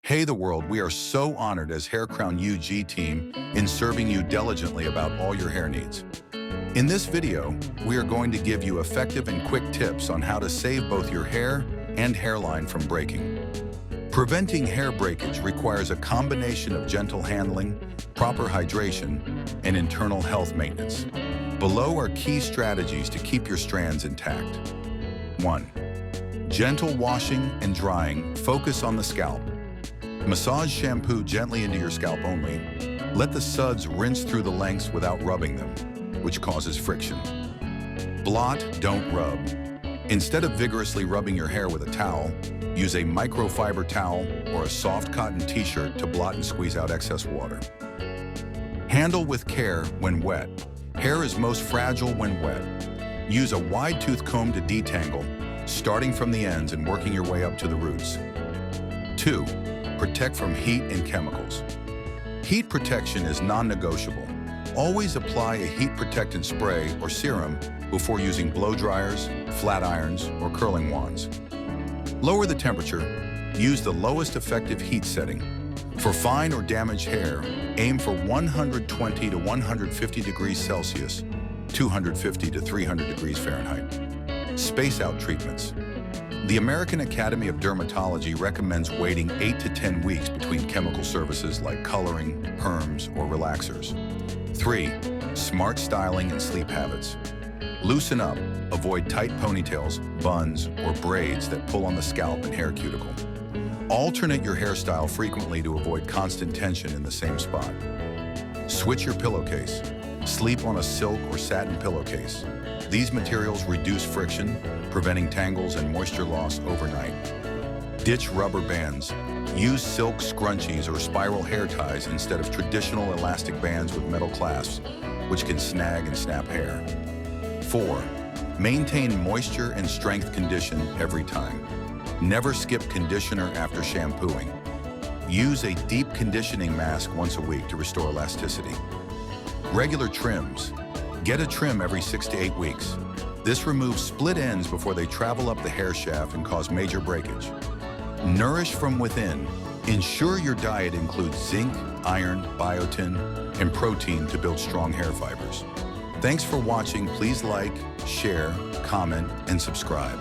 Hey the world, we are so honored as Hair Crown UG team in serving you diligently about all your hair needs. In this video, we are going to give you effective and quick tips on how to save both your hair and hairline from breaking. Preventing hair breakage requires a combination of gentle handling, proper hydration, and internal health maintenance. Below are key strategies to keep your strands intact. 1. Gentle washing and drying. Focus on the scalp. Massage shampoo gently into your scalp only. Let the suds rinse through the lengths without rubbing them, which causes friction. Blot, don't rub. Instead of vigorously rubbing your hair with a towel, use a microfiber towel or a soft cotton t-shirt to blot and squeeze out excess water. Handle with care when wet. Hair is most fragile when wet. Use a wide-tooth comb to detangle, starting from the ends and working your way up to the roots. 2. Protect from heat and chemicals. Heat protection is non-negotiable. Always apply a heat protectant spray or serum before using blow dryers, flat irons, or curling wands. Lower the temperature. Use the lowest effective heat setting. For fine or damaged hair, aim for 120 to 150 degrees Celsius, 250 to 300 degrees Fahrenheit. Space out treatments. The American Academy of Dermatology recommends waiting 8 to 10 weeks between chemical services like coloring, perms, or relaxers. 3. Smart styling and sleep habits. Loosen up. Avoid tight ponytails, buns, or braids that pull on the scalp and hair cuticle. Alternate your hairstyle frequently to avoid constant tension in the same spot. Switch your pillowcase. Sleep on a silk or satin pillowcase. These materials reduce friction, preventing tangles and moisture loss overnight. Ditch rubber bands. Use silk scrunchies or spiral hair ties instead of traditional elastic bands with metal clasps, which can snag and snap hair. 4. Maintain moisture and strength condition every time. Never skip conditioner after shampooing. Use a deep conditioning mask once a week to restore elasticity. Regular trims. Get a trim every 6 to 8 weeks. This removes split ends before they travel up the hair shaft and cause major breakage. Nourish from within. Ensure your diet includes zinc, iron, biotin, and protein to build strong hair fibers. Thanks for watching. Please like, share, comment, and subscribe.